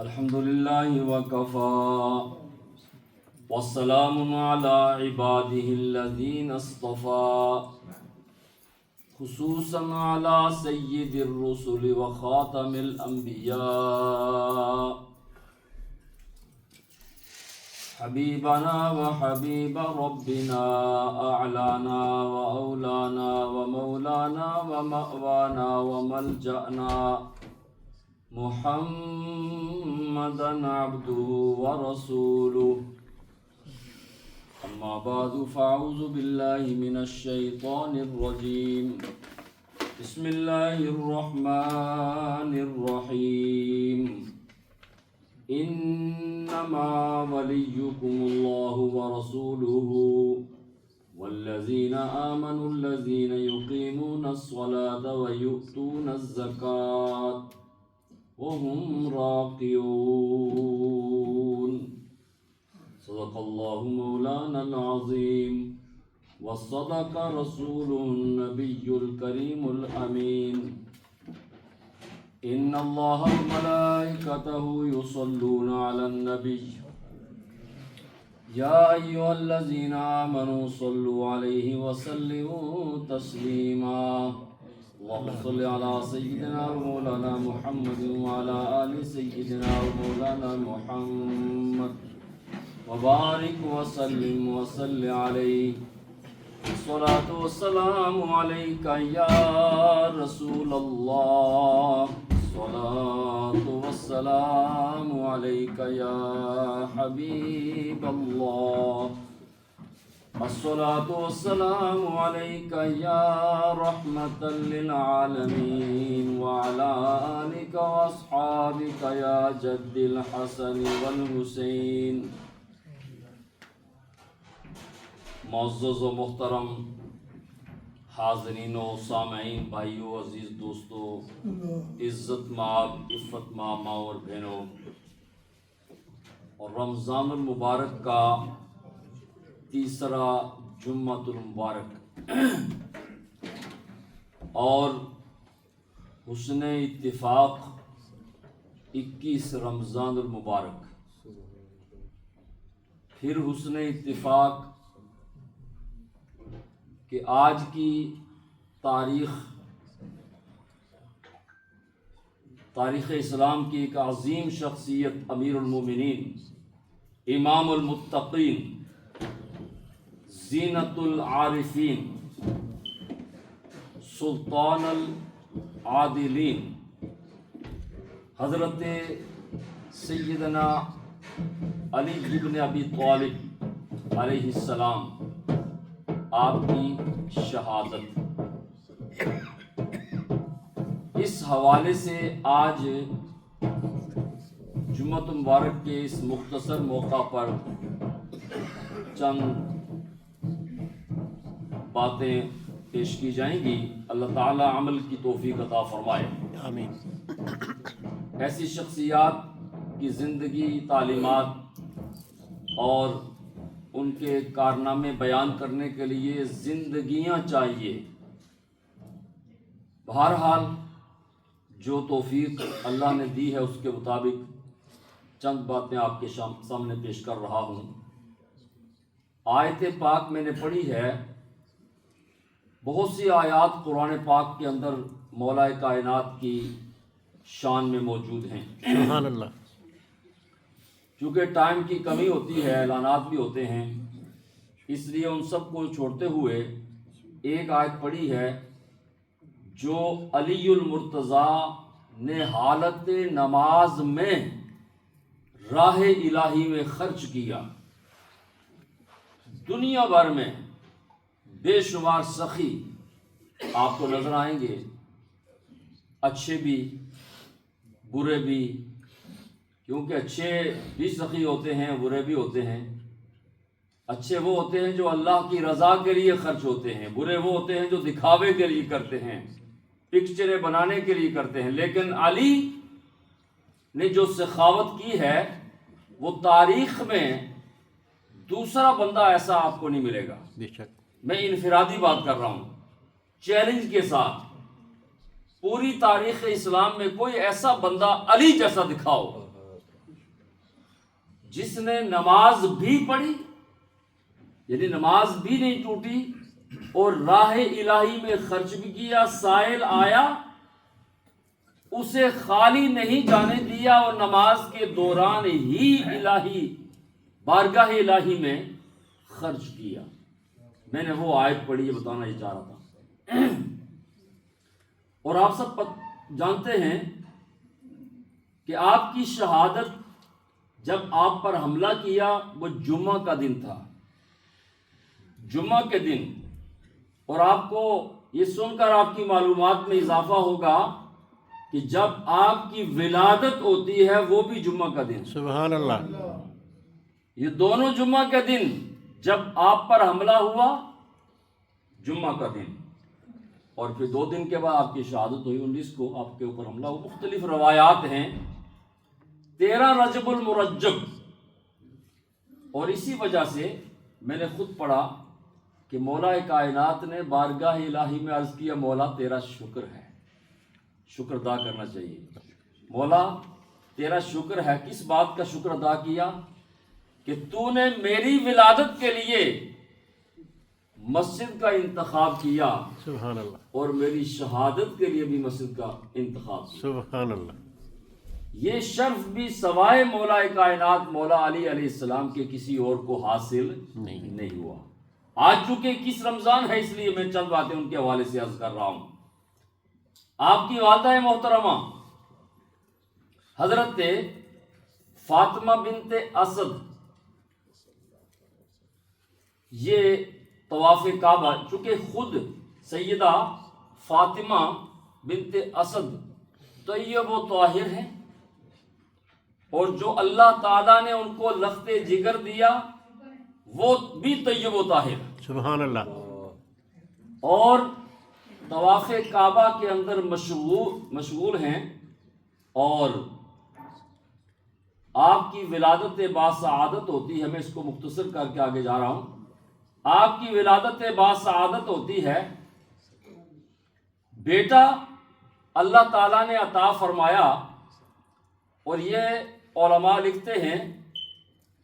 الحمد لله وكفى والسلام على عباده الذين اصطفى خصوصا على سيد الرسل وخاتم الأنبياء حبيبنا وحبيب ربنا أعلانا وأولانا ومولانا ومأوانا وملجأنا محمدا عبده ورسوله أما بعد فأعوذ بالله من الشيطان الرجيم بسم الله الرحمن الرحيم إنما وليكم الله ورسوله والذين آمنوا الذين يقيمون الصلاة ويؤتون الزكاة وهم راكعون صدق الله مولانا العظيم وصدق رسوله النبي الكريم الأمين إن الله وملائكته يصلون على النبي يا أيها الذين آمنوا صلوا عليه وسلموا تسليما اللهم صل على سيدنا ومولانا محمد وعلى آل سيدنا ومولانا محمد وبارك وسلم وصل عليه الصلاة والسلام عليك يا رسول الله الصلاة والسلام عليك يا حبيب الله الصلاة والسلام عليك يا رحمة للعالمين وعلى آلك وأصحابك يا جد الحسن والحسين معزز و محترم حاضرین و سامعین بھائیو عزیز دوستو عزت مآب عفت ماں اور بہنوں اور رمضان المبارک کا تیسرا جمعۃ المبارک اور حسن اتفاق 21 رمضان المبارک پھر حسن اتفاق کہ آج کی تاریخ اسلام کی ایک عظیم شخصیت امیر المومنین امام المتقین زینت العارفین سلطان العادلین حضرت سیدنا علی بن ابی طالب علیہ السلام آپ کی شہادت، اس حوالے سے آج جمعۃ مبارک کے اس مختصر موقع پر چند باتیں پیش کی جائیں گی۔ اللہ تعالیٰ عمل کی توفیق عطا فرمائے، آمین۔ ایسی شخصیات کی زندگی، تعلیمات اور ان کے کارنامے بیان کرنے کے لیے زندگیاں چاہیے۔ بہرحال جو توفیق اللہ نے دی ہے اس کے مطابق چند باتیں آپ کے سامنے پیش کر رہا ہوں۔ آیت پاک میں نے پڑھی ہے، بہت سی آیات قرآن پاک کے اندر مولا کائنات کی شان میں موجود ہیں۔ سبحان اللہ۔ چونکہ ٹائم کی کمی ہوتی ہے، اعلانات بھی ہوتے ہیں، اس لیے ان سب کو چھوڑتے ہوئے ایک آیت پڑھی ہے جو علی المرتضیٰ نے حالت نماز میں راہ الہی میں خرچ کیا۔ دنیا بھر میں بے شمار سخی آپ کو نظر آئیں گے، اچھے بھی برے بھی، کیونکہ اچھے بھی سخی ہوتے ہیں، برے بھی ہوتے ہیں۔ اچھے وہ ہوتے ہیں جو اللہ کی رضا کے لیے خرچ ہوتے ہیں، برے وہ ہوتے ہیں جو دکھاوے کے لیے کرتے ہیں، پکچریں بنانے کے لیے کرتے ہیں۔ لیکن علی نے جو سخاوت کی ہے وہ تاریخ میں دوسرا بندہ ایسا آپ کو نہیں ملے گا۔ بے شک۔ میں انفرادی بات کر رہا ہوں، چیلنج کے ساتھ پوری تاریخ اسلام میں کوئی ایسا بندہ علی جیسا دکھاؤ جس نے نماز بھی پڑھی، یعنی نماز بھی نہیں ٹوٹی، اور راہ الہی میں خرچ بھی کیا، سائل آیا اسے خالی نہیں جانے دیا، اور نماز کے دوران ہی الہی بارگاہ الہی میں خرچ کیا۔ میں نے وہ آیت پڑھی، یہ بتانا یہ چاہ رہا تھا۔ اور آپ سب جانتے ہیں کہ آپ کی شہادت جب آپ پر حملہ کیا وہ جمعہ کا دن تھا، جمعہ کے دن، اور آپ کو یہ سن کر آپ کی معلومات میں اضافہ ہوگا کہ جب آپ کی ولادت ہوتی ہے وہ بھی جمعہ کا دن۔ سبحان اللہ۔ یہ دونوں جمعہ کا دن، جب آپ پر حملہ ہوا جمعہ کا دن، اور پھر 2 دن کے بعد آپ کی شہادت ہوئی، 19 کو آپ کے اوپر حملہ ہوا۔ مختلف روایات ہیں، 13 رجب المرجب، اور اسی وجہ سے میں نے خود پڑھا کہ مولا کائنات نے بارگاہ الہی میں عرض کیا، مولا تیرا شکر ہے، شکر ادا کرنا چاہیے، مولا تیرا شکر ہے۔ کس بات کا شکر ادا کیا؟ کہ تو نے میری ولادت کے لیے مسجد کا انتخاب کیا، سبحان اللہ، اور میری شہادت کے لیے بھی مسجد کا انتخاب کیا۔ سبحان اللہ۔ یہ شرف بھی سوائے مولا کائنات مولا علی علیہ السلام کے کسی اور کو حاصل نہیں ہوا۔ آج چونکہ 21 رمضان ہے، اس لیے میں چند باتیں ان کے حوالے سے عرض کر رہا ہوں۔ آپ کی والدہ محترمہ حضرت فاطمہ بنت اسد، یہ طواف کعبہ، چونکہ خود سیدہ فاطمہ بنت اسد طیب و طاہر ہیں، اور جو اللہ تعالیٰ نے ان کو لخت جگر دیا وہ بھی طیب و طاہر، سبحان اللہ۔ اور طواف کعبہ کے اندر مشغول ہیں، اور آپ کی ولادت باسعادت ہوتی ہے۔ میں اس کو مختصر کر کے آگے جا رہا ہوں۔ آپ کی ولادت باسعادت ہوتی ہے، بیٹا اللہ تعالیٰ نے عطا فرمایا، اور یہ علماء لکھتے ہیں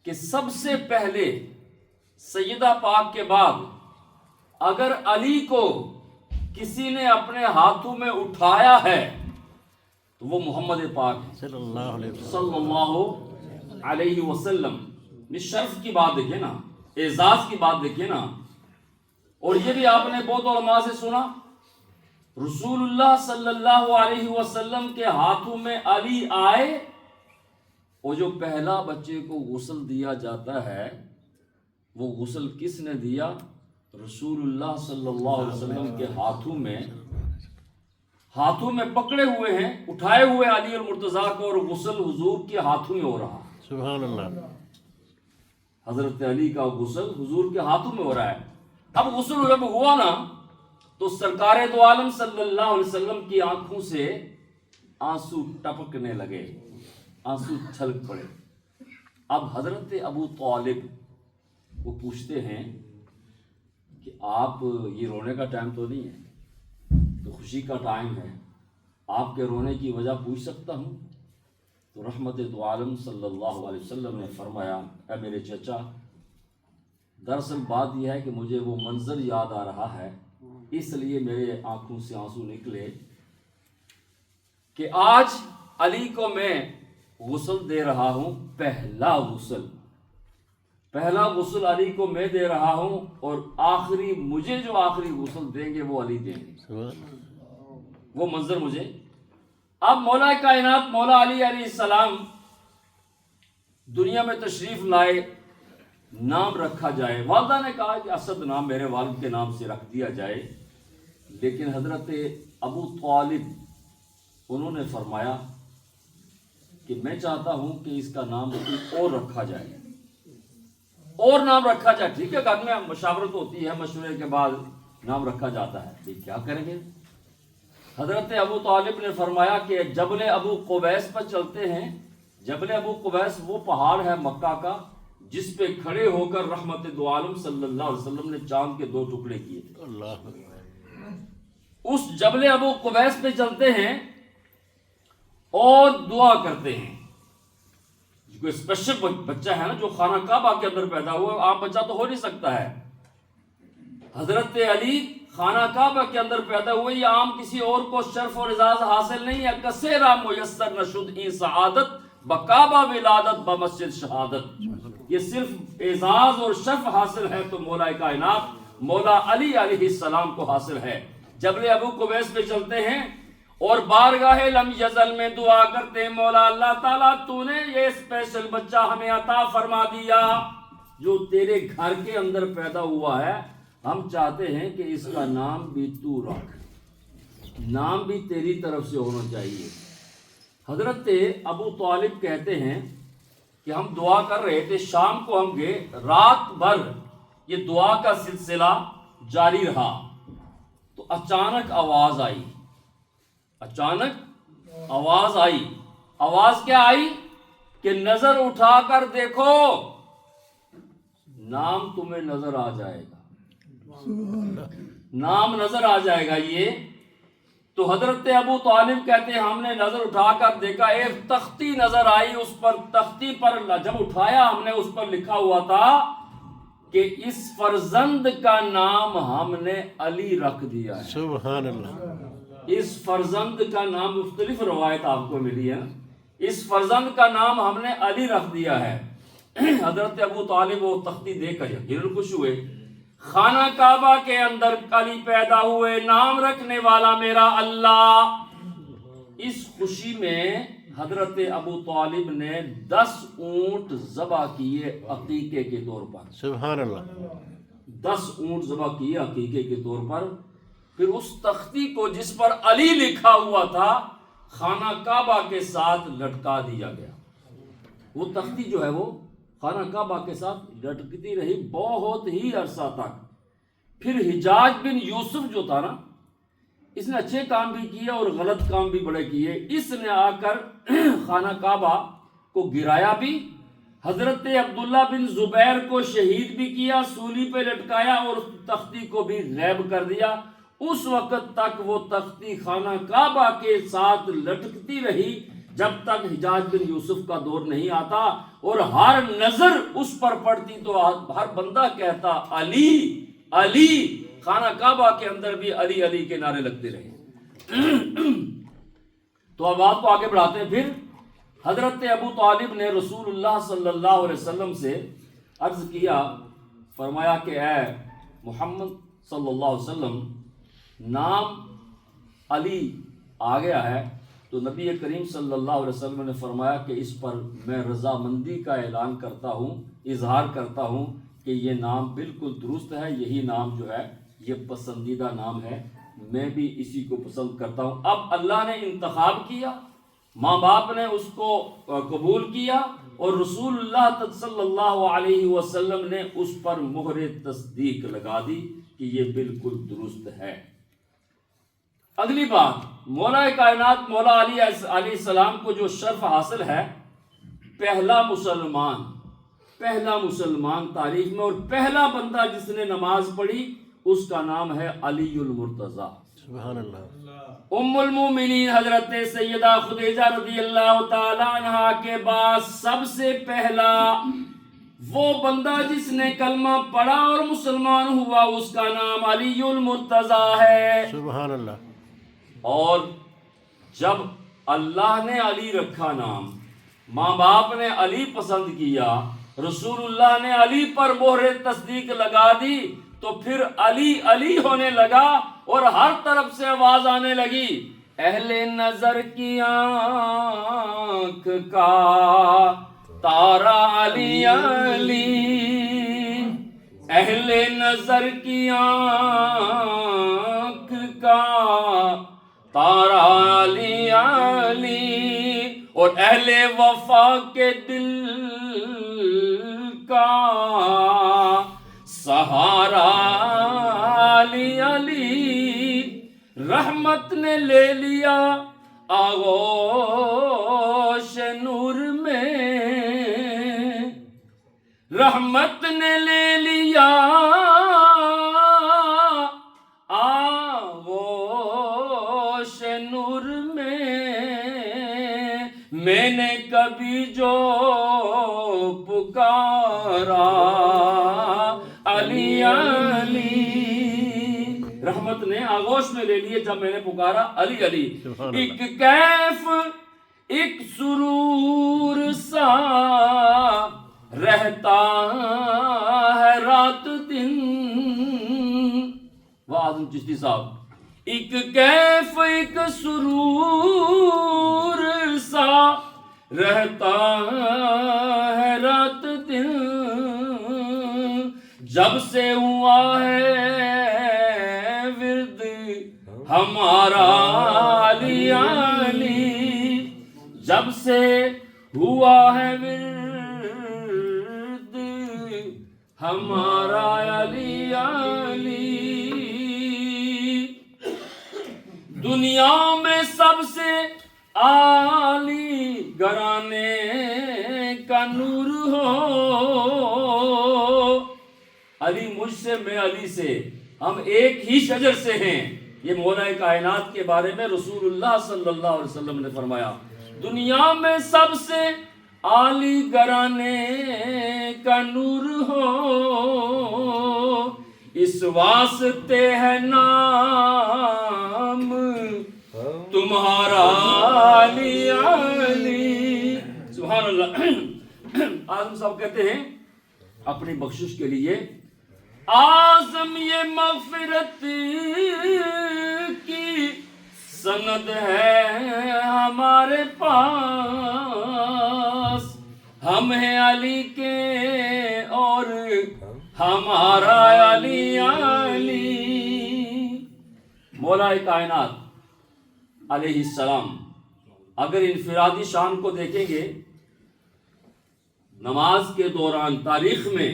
کہ سب سے پہلے سیدہ پاک کے بعد اگر علی کو کسی نے اپنے ہاتھوں میں اٹھایا ہے تو وہ محمد پاک ہے صلی اللہ علیہ وسلم۔ صلی اللہ علیہ وسلم۔ شرف کی بات دیکھیں نا، اعزاز کی بات دیکھیں نا۔ اور یہ بھی آپ نے بہت علماء سے سنا، رسول اللہ صلی اللہ علیہ وسلم کے ہاتھوں میں علی آئے، اور جو پہلا بچے کو غسل دیا جاتا ہے وہ غسل کس نے دیا؟ رسول اللہ صلی اللہ علیہ وسلم کے ہاتھوں میں پکڑے ہوئے ہیں، اٹھائے ہوئے علی المرتضیٰ کو، اور غسل حضور کے ہاتھوں میں ہو رہا ہے۔ سبحان اللہ۔ حضرت علی کا غسل حضور کے ہاتھوں میں ہو رہا ہے۔ اب غسل جب ہوا نا تو سرکار دو عالم صلی اللہ علیہ وسلم کی آنکھوں سے آنسو ٹپکنے لگے، آنسو چھلک پڑے۔ اب حضرت ابو طالب وہ پوچھتے ہیں کہ آپ، یہ رونے کا ٹائم تو نہیں ہے، تو خوشی کا ٹائم ہے، آپ کے رونے کی وجہ پوچھ سکتا ہوں؟ تو رحمت دو عالم صلی اللہ علیہ وسلم نے فرمایا، اے میرے چچا، دراصل بات یہ ہے کہ مجھے وہ منظر یاد آ رہا ہے، اس لیے میرے آنکھوں سے آنسو نکلے کہ آج علی کو میں غسل دے رہا ہوں، پہلا غسل علی کو میں دے رہا ہوں، اور مجھے جو آخری غسل دیں گے وہ علی دیں گے۔ وہ منظر مجھے، اب مولا کائنات مولا علی علیہ السلام دنیا میں تشریف لائے، نام رکھا جائے۔ والدہ نے کہا کہ اسد نام میرے والد کے نام سے رکھ دیا جائے، لیکن حضرت ابو طالب انہوں نے فرمایا کہ میں چاہتا ہوں کہ اس کا نام کوئی اور رکھا جائے، اور نام رکھا جائے۔ ٹھیک ہے، گھر میں مشاورت ہوتی ہے، مشورے کے بعد نام رکھا جاتا ہے، یہ کیا کریں گے؟ حضرت ابو طالب نے فرمایا کہ جبل ابو قبیس پر چلتے ہیں۔ جبل ابو قبیس وہ پہاڑ ہے مکہ کا جس پہ کھڑے ہو کر رحمت دو عالم صلی اللہ علیہ وسلم نے چاند کے 2 ٹکڑے کیے تھے۔ اللہ، اس جبل ابو قبیس پہ چلتے ہیں اور دعا کرتے ہیں، کوئی اسپیشل بچہ ہے نا جو خانہ کعبہ کے اندر پیدا ہوا، عام بچہ تو ہو نہیں سکتا ہے. حضرت علی خانہ کعبہ کے اندر پیدا ہوئے، یہ عام کسی اور کو شرف اور اعزاز حاصل نہیں ہے. کثیرا میسر نشد این سعادت بکعبہ ولادت بمسجد شہادت. یہ صرف اعزاز اور شرف حاصل ہے تو مولا کائنات مولا علی علیہ السلام کو حاصل ہے. جبل ابو قبیس پہ چلتے ہیں اور بارگاہ لم یزل میں دعا کرتے ہیں، مولا اللہ تعالیٰ تو نے یہ اسپیشل بچہ ہمیں عطا فرما دیا جو تیرے گھر کے اندر پیدا ہوا ہے، ہم چاہتے ہیں کہ اس کا نام بھی تو رکھ، نام بھی تیری طرف سے ہونا چاہیے. حضرت ابو طالب کہتے ہیں کہ ہم دعا کر رہے تھے، شام کو ہم گئے، رات بھر یہ دعا کا سلسلہ جاری رہا تو اچانک آواز آئی. اچانک آواز آئی. آواز کیا آئی کہ نظر اٹھا کر دیکھو نام تمہیں نظر آ جائے گا، نام نظر آ جائے گا. یہ تو حضرت ابو طالب کہتے ہیں ہم نے نظر اٹھا کر دیکھا، ایک تختی نظر آئی، اس پر تختی پر جب اٹھایا ہم نے اس پر لکھا ہوا تھا کہ اس فرزند کا نام ہم نے علی رکھ دیا ہے. سبحان اللہ. اس فرزند کا نام، مختلف روایت آپ کو ملی ہے، اس فرزند کا نام ہم نے علی رکھ دیا ہے. حضرت ابو طالب وہ تختی دیکھ کر یقیناً خوش ہوئے. خانہ کعبہ کے اندر علی پیدا ہوئے، نام رکھنے والا میرا اللہ. اس خوشی میں حضرت ابو طالب نے 10 اونٹ ذبح کیے عقیقے کے طور پر. سبحان اللہ. 10 اونٹ ذبح کیے عقیقے کے طور پر. پھر اس تختی کو جس پر علی لکھا ہوا تھا خانہ کعبہ کے ساتھ لٹکا دیا گیا. وہ تختی جو ہے وہ خانہ کعبہ کے ساتھ لٹکتی رہی بہت ہی عرصہ تک. پھر حجاج بن یوسف جو تھا نا، اس نے اچھے کام بھی کیے اور غلط کام بھی بڑے کیے. اس نے آ کر خانہ کعبہ کو گرایا بھی، حضرت عبداللہ بن زبیر کو شہید بھی کیا، سولی پہ لٹکایا اور اس تختی کو بھی غائب کر دیا. اس وقت تک وہ تختی خانہ کعبہ کے ساتھ لٹکتی رہی جب تک حجاج بن یوسف کا دور نہیں آتا، اور ہر نظر اس پر پڑتی تو ہر بندہ کہتا علی علی. خانہ کعبہ کے اندر بھی علی علی کے نعرے لگتے رہے. تو اب آپ کو آگے بڑھاتے ہیں. پھر حضرت ابو طالب نے رسول اللہ صلی اللہ علیہ وسلم سے عرض کیا، فرمایا کہ اے محمد صلی اللہ علیہ وسلم، نام علی آ گیا ہے. تو نبی کریم صلی اللہ علیہ وسلم نے فرمایا کہ اس پر میں رضامندی کا اعلان کرتا ہوں، اظہار کرتا ہوں کہ یہ نام بالکل درست ہے، یہی نام جو ہے یہ پسندیدہ نام ہے، میں بھی اسی کو پسند کرتا ہوں. اب اللہ نے انتخاب کیا، ماں باپ نے اس کو قبول کیا، اور رسول اللہ صلی اللہ علیہ وسلم نے اس پر مہر تصدیق لگا دی کہ یہ بالکل درست ہے. اگلی بات، مولا کائنات مولا علی علیہ السلام کو جو شرف حاصل ہے، پہلا مسلمان تاریخ میں اور پہلا بندہ جس نے نماز پڑھی اس کا نام ہے علی المرتضیٰ. سبحان اللہ. ام المومنین حضرت سیدہ خدیجہ رضی اللہ تعالی عنہا کے بعد سب سے پہلا وہ بندہ جس نے کلمہ پڑھا اور مسلمان ہوا، اس کا نام علی المرتضیٰ ہے. سبحان اللہ. اور جب اللہ نے علی رکھا نام، ماں باپ نے علی پسند کیا، رسول اللہ نے علی پر مہر تصدیق لگا دی، تو پھر علی علی ہونے لگا اور ہر طرف سے آواز آنے لگی، اہل نظر کی آنکھ کا تارا علی علی، اہل نظر کی آنکھ کا تارا علی علی، اور اہل وفا کے دل کا سہارا علی علی. رحمت نے لے لیا آغوش نور میں، رحمت نے لے لیا آغوش نور میں میں نے کبھی جو پکارا علی علی، رحمت نے آغوش میں لے لیے جب میں نے پکارا علی علی. ایک کیف ایک سرور سا رہتا ہے رات دن. واہ اعظم چشتی صاحب. ایک کیف ایک سرور سا رہتا ہے رات دن، جب سے ہوا ہے ورد ہمارا علی علی، جب سے ہوا ہے ورد ہمارا علی علی. دنیا میں سب سے عالی گرانے کا نور ہو، علی مجھ سے میں علی سے، ہم ایک ہی شجر سے ہیں. یہ مولا کائنات کے بارے میں رسول اللہ صلی اللہ علیہ وسلم نے فرمایا. دنیا میں سب سے عالی گرانے کا نور ہو، اس واسطے ہے نام تمہارا علی علی. سبحان اللہ. اعظم صاحب کہتے ہیں اپنی بخشش کے لیے اعظم یہ مغفرت کی سند ہے ہمارے پاس، ہم ہیں علی کے اور ہمارا علی علی. مولا کائنات علیہ السلام اگر انفرادی شان کو دیکھیں گے، نماز کے دوران تاریخ میں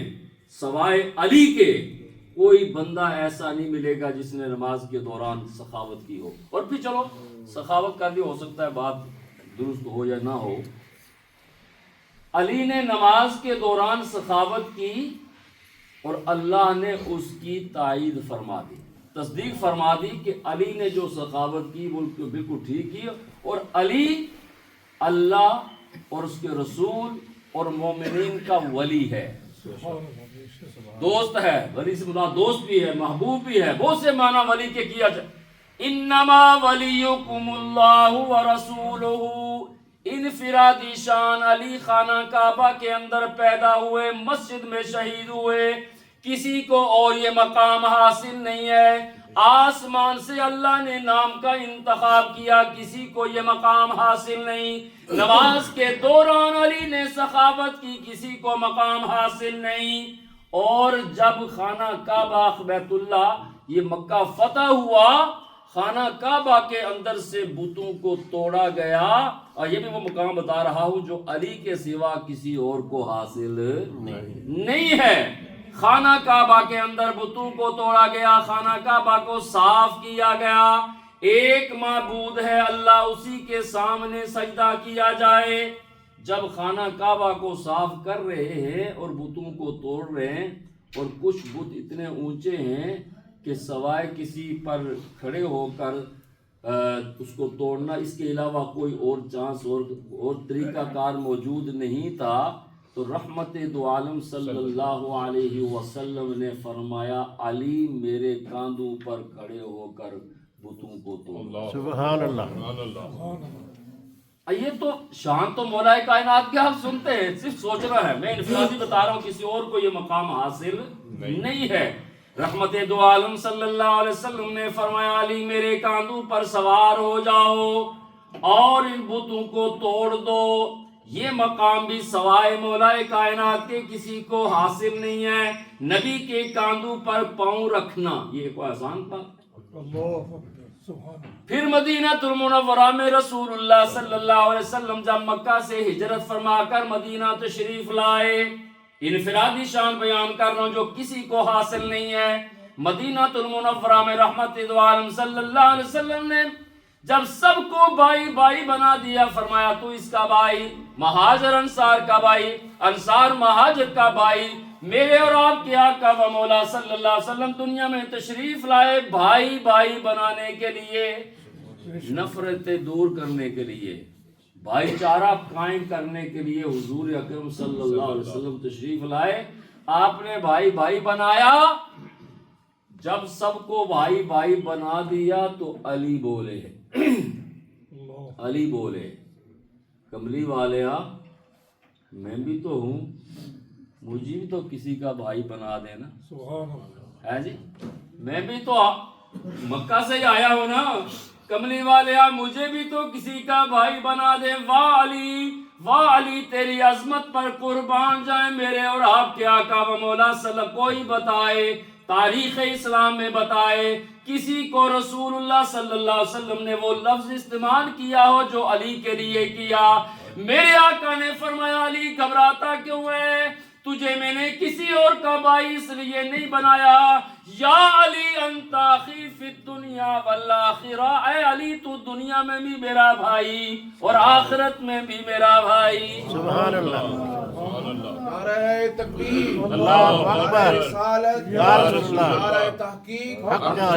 سوائے علی کے کوئی بندہ ایسا نہیں ملے گا جس نے نماز کے دوران سخاوت کی ہو. اور پھر چلو سخاوت کا بھی ہو سکتا ہے بات درست ہو یا نہ ہو. علی نے نماز کے دوران سخاوت کی اور اللہ نے اس کی تائید فرما دی، تصدیق فرما دی کہ علی نے جو سخاوت کی وہ بالکل ٹھیک کی، اور علی اللہ اور اس کے رسول اور مومنین کا ولی ہے، دوست ہے. ولی سے مراد دوست بھی ہے، محبوب بھی ہے. بہت سے معنی ولی کے کیا جائے. انما ولیکم اللہ ورسولہ. انفرادی شان علی خانہ کعبہ کے اندر پیدا ہوئے، مسجد میں شہید ہوئے، کسی کو اور یہ مقام حاصل نہیں ہے. آسمان سے اللہ نے نام کا انتخاب کیا، کسی کو یہ مقام حاصل نہیں. نماز کے دوران علی نے سخاوت کی، کسی کو مقام حاصل نہیں. اور جب خانہ کعبہ بیت اللہ یہ مکہ فتح ہوا، خانہ کعبہ کے اندر سے بتوں کو توڑا گیا، اور یہ بھی وہ مقام بتا رہا ہوں جو علی کے سوا کسی اور کو حاصل نہیں ہے. خانہ کعبہ کے اندر بتوں کو توڑا گیا، خانہ کعبہ کو صاف کیا گیا. ایک معبود ہے اللہ، اسی کے سامنے سجدہ کیا جائے. جب خانہ کعبہ کو صاف کر رہے ہیں اور بتوں کو توڑ رہے ہیں، اور کچھ بت اتنے اونچے ہیں کہ سوائے کسی پر کھڑے ہو کر اس کو توڑنا، اس کے علاوہ کوئی اور چانس اور طریقہ کار موجود نہیں تھا، تو رحمت دو عالم صلی اللہ علیہ وسلم نے فرمایا علی میرے کاندھوں پر کھڑے ہو کر بتوں کو توڑ. سبحان اللہ. یہ تو شان تو مولا کائنات کے آپ سنتے ہیں، صرف سوچنا ہے. میں انفرادی بتا رہا ہوں، کسی اور کو یہ مقام حاصل نہیں ہے. رحمت دو عالم صلی اللہ علیہ وسلم نے فرمایا علی میرے کاندھوں پر سوار ہو جاؤ اور ان بتوں کو توڑ دو. یہ مقام بھی سوائے مولا کائنات کے کسی کو حاصل نہیں ہے. نبی کے کاندھوں پر پاؤں رکھنا یہ کوئی آسان تھا؟ پھر مدینہ المنورہ میں رسول اللہ صلی اللہ علیہ وسلم جب مکہ سے ہجرت فرما کر مدینہ تشریف لائے، انفرادی شان بیان کر رہا ہوں جو کسی کو حاصل نہیں ہے. مدینہ المنورہ میں رحمت دو عالم صلی اللہ علیہ وسلم نے جب سب کو بھائی بھائی بنا دیا، فرمایا تو اس کا بھائی، مہاجر انصار کا بھائی، انصار مہاجر کا بھائی، میرے اور آپ کے آقا و مولا صلی اللہ علیہ وسلم دنیا میں تشریف لائے بھائی بھائی بنانے کے لیے، نفرتیں دور کرنے کے لیے. بھائی چارہ قائم کرنے کے لیے حضور اکرم صلی اللہ علیہ وسلم تشریف لائے. آپ نے بھائی بھائی بنایا. جب سب کو بھائی بھائی بنا دیا تو علی بولے کملی والے میں بھی تو ہوں, مجھے بھی تو کسی کا بھائی بنا دینا. سبحان اللہ. ہے جی, میں بھی تو مکہ سے ہی آیا ہوں نا. کملی والے مجھے بھی تو کسی کا بھائی بنا دے. واہ علی تیری عظمت پر قربان جائیں میرے اور آپ کے آقا و مولا صلی اللہ. کوئی بتائے تاریخ اسلام میں بتائے کسی کو رسول اللہ صلی اللہ علیہ وسلم نے وہ لفظ استعمال کیا ہو جو علی کے لیے کیا. میرے آقا نے فرمایا علی گھبراتا کیوں ہے, تجھے میں نے کسی اور کا بھائی اس لیے نہیں بنایا. یا علی انت اخی فی الدنیا والآخرہ, اے علی تو دنیا میں بھی میرا بھائی اور آخرت میں بھی میرا بھائی. سبحان اللہ. نعرہ تکبیر, اللہ اکبر, رسالت, یا رسول اللہ, نعرہ تحقیق, حق یا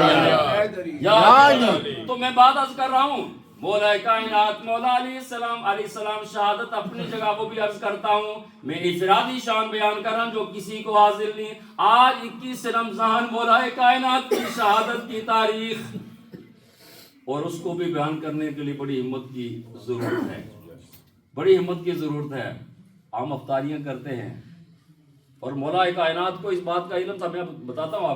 حیدری. یا علی. تو میں بات عرض کر رہا ہوں, مولا کائنات مولا علیہ السلام شہادت اپنی جگہ وہ بھی عرض کرتا ہوں. میں انفرادی شان بیان کر رہا ہوں جو کسی کو حاصل نہیں. آج 21 رمضان مولا کائنات کی شہادت کی تاریخ, اور اس کو بھی بیان کرنے کے لیے بڑی ہمت کی ضرورت ہے. بڑی ہمت کی ضرورت ہے. ہم افطاریاں کرتے ہیں اور مولا کائنات کو اس بات کا علم تھا. میں بتاتا ہوں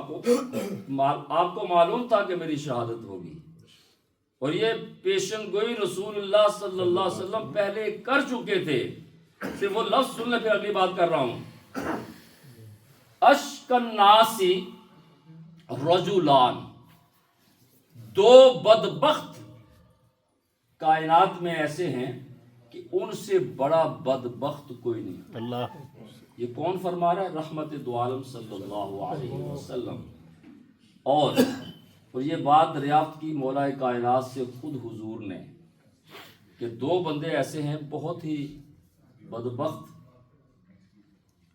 آپ کو معلوم تھا کہ میری شہادت ہوگی, اور یہ پیشن گوئی رسول اللہ صلی اللہ علیہ وسلم پہلے کر چکے تھے. صرف وہ لفظ سن لیں پھر اگلی بات کر رہا ہوں. اشک الناس رجلان, دو بدبخت کائنات میں ایسے ہیں کہ ان سے بڑا بدبخت کوئی نہیں. اللہ. یہ کون فرما رہا ہے؟ رحمت دو عالم صلی اللہ علیہ وسلم. اور یہ بات دریافت کی مولا کائنات سے خود حضور نے کہ دو بندے ایسے ہیں بہت ہی بدبخت.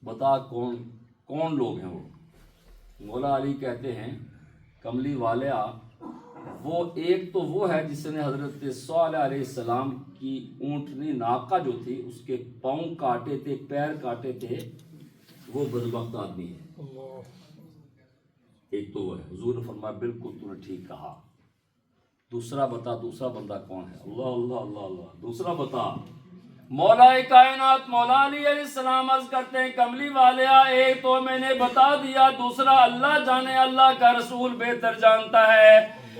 بتا کون لوگ ہیں وہ؟ مولا علی کہتے ہیں کملی والیا, وہ ایک تو وہ ہے جس نے حضرت صالح علیہ السلام کی اونٹنی ناقہ جو تھی اس کے پاؤں کاٹے تھے, پیر کاٹے تھے, وہ بدبخت آدمی ہے. ایک تو وہ ہے. حضور نے فرمایا بالکل تو نے ٹھیک کہا. دوسرا بتا, دوسرا بندہ کون ہے؟ اللہ اللہ اللہ اللہ. دوسرا بتا. مولا کائنات مولا علی علیہ السلام عرض کرتے ہیں کملی والیا ایک تو میں نے بتا دیا, دوسرا اللہ جانے, اللہ کا رسول بہتر جانتا ہے.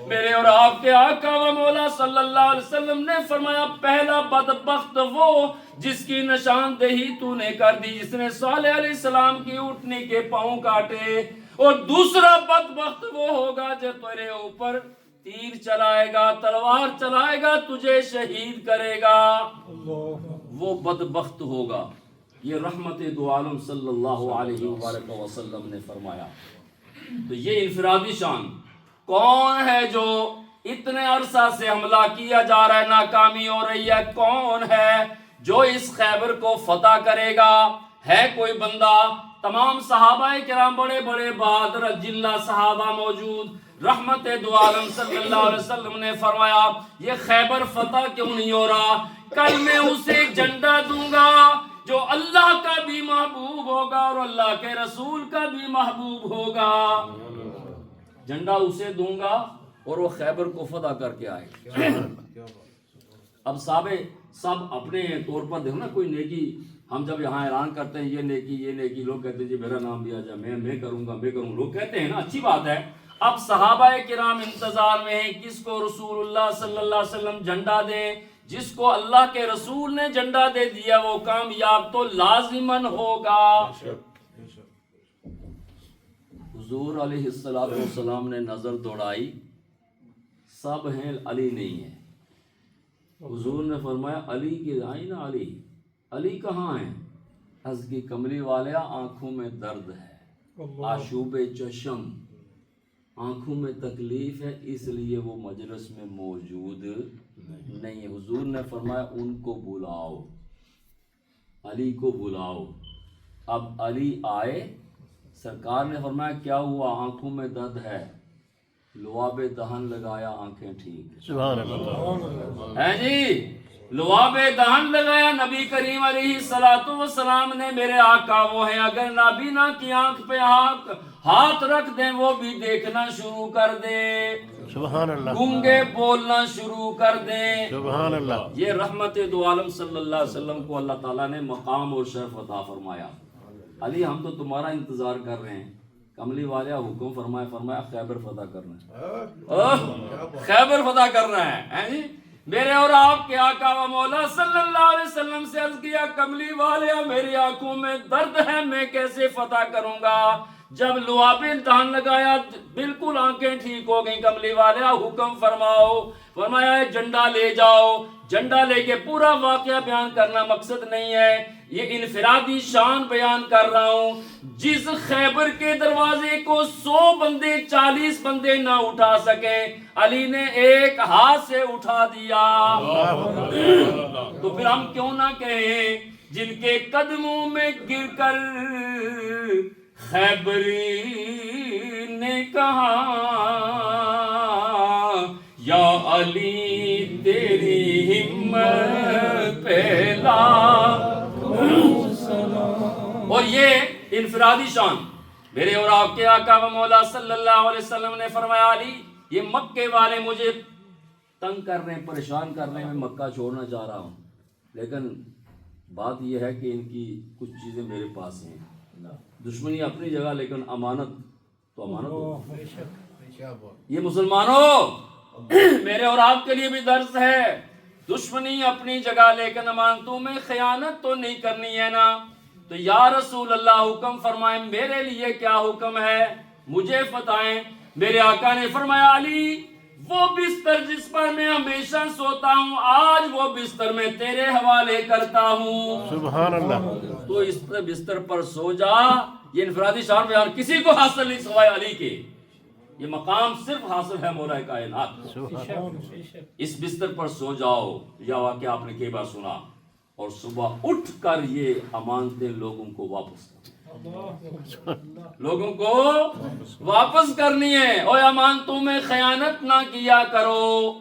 میرے اور آپ کے آقا و مولا صلی اللہ علیہ وسلم نے فرمایا پہلا بدبخت وہ جس کی نشاندہی تو نے کر دی, جس نے صالح علیہ السلام کی اونٹنی کے پاؤں کاٹے. اور دوسرا بدبخت وہ ہوگا جو تیرے اوپر تیر چلائے گا, تلوار چلائے گا, تجھے شہید کرے گا, وہ بدبخت ہوگا. یہ رحمت دو عالم صلی اللہ علیہ وآلہ وسلم نے فرمایا. تو یہ انفرادی شان. کون ہے جو اتنے عرصہ سے حملہ کیا جا رہا ہے, ناکامی ہو رہی ہے, کون ہے جو اس خیبر کو فتح کرے گا؟ ہے کوئی بندہ؟ تمام صحابہ کرام بڑے بڑے بہادر اجلہ صحابہ موجود. رحمت دو عالم صلی اللہ علیہ وسلم نے فرمایا یہ خیبر فتح کیوں نہیں ہو رہا؟ کل میں اسے ایک جھنڈا دوں گا جو اللہ کا بھی محبوب ہوگا اور اللہ کے رسول کا بھی محبوب ہوگا. جھنڈا اسے دوں گا اور وہ خیبر کو فتح کر کے آئے. اب سب اپنے طور پر دیکھو نا, کوئی نیکی ہم جب یہاں اعلان کرتے ہیں یہ نیکی, لوگ کہتے ہیں جی میرا نام بھی آ جائے, میں کروں گا, لوگ کہتے ہیں نا, اچھی بات ہے. اب صحابہ کرام انتظار میں ہیں کس کو رسول اللہ صلی اللہ علیہ وسلم جھنڈا دیں. جس کو اللہ کے رسول نے جھنڈا دے دیا وہ کامیاب تو لازماً ہوگا. حضور علیہ السلام نے نظر دوڑائی, سب ہیں, علی نہیں ہے. حضور نے فرمایا علی کی آئی نا, علی کہاں ہیں؟ عرض کی کملی والیا آنکھوں میں درد ہے, آشوب چشم, آنکھوں میں تکلیف ہے, اس لیے وہ مجلس میں موجود نہیں ہے. حضور نے فرمایا ان کو بلاؤ, علی کو بلاؤ. اب علی آئے, سرکار نے فرمایا کیا ہوا؟ آنکھوں میں درد ہے. لعاب دہن لگایا, آنکھیں ٹھیک. سبحان اللہ. ہے جی, لعاب دہن لگایا نبی کریم علیہ السلام نے، میرے آقا وہ ہیں اگر نابینا کی آنکھ پہ ہاتھ رکھ دیں وہ بھی دیکھنا شروع کر دیں، سبحان اللہ، گونگے بولنا شروع کر دیں۔ سبحان اللہ، یہ رحمت دو عالم صلی اللہ علیہ وسلم کو اللہ تعالیٰ نے مقام اور شرف عطا فرمایا۔ علی ہم تو تمہارا انتظار کر رہے ہیں، کملی والیا حکم فرمایا خیبر فتح کرنا ہے، خیبر فتح کرنا ہے جی۔ میرے اور آپ کے آقا و مولا صلی اللہ علیہ وسلم سے عرض کیا کملی والیا میری آنکھوں میں درد ہے، میں کیسے فتح کروں گا؟ جب لعاب دہن لگایا بالکل آنکھیں ٹھیک ہو گئیں، کملی والیا حکم فرماؤ، فرمایا جھنڈا لے جاؤ۔ جھنڈا لے کے پورا واقعہ بیان کرنا مقصد نہیں ہے، یہ انفرادی شان بیان کر رہا ہوں۔ جس خیبر کے دروازے کو 100 بندے 40 بندے نہ اٹھا سکے، علی نے ایک ہاتھ سے اٹھا دیا۔ تو پھر ہم کیوں نہ کہیں جن کے قدموں میں گر کر خیبری نے کہا یا علی تیری ہمت پہلا۔ اور یہ انفرادی شان میرے اور آپ کے آقا و مولا صلی اللہ علیہ وسلم نے فرمایا علی یہ مکے والے مجھے تنگ کر رہے ہیں، پریشان کر رہے ہیں، میں مکہ چھوڑنا چاہ رہا ہوں، لیکن بات یہ ہے کہ ان کی کچھ چیزیں میرے پاس ہیں۔ دشمنی اپنی جگہ لیکن امانت تو امانت ہو۔ یہ مسلمانوں میرے اور آپ کے لیے بھی درس ہے، دشمنی اپنی جگہ لیکن امانتوں میں خیانت تو نہیں کرنی ہے نا۔ تو یا رسول اللہ حکم فرمائیں، میرے لیے کیا حکم ہے، مجھے بتائیں۔ میرے آقا نے فرمایا علی وہ بستر جس پر میں ہمیشہ سوتا ہوں آج وہ بستر میں تیرے حوالے کرتا ہوں، سبحان اللہ، تو اس بستر پر سو جا۔ یہ انفرادی شان بیان کسی کو حاصل نہیں سوائے علی کے، یہ مقام صرف حاصل ہے مولا کائنات۔ اس بستر پر سو جاؤ، یا واقعہ آپ نے کئی بار سنا، اور صبح اٹھ کر یہ امانتیں لوگوں کو واپس کرنی ہے، اور امانتوں میں خیانت نہ کیا کرو۔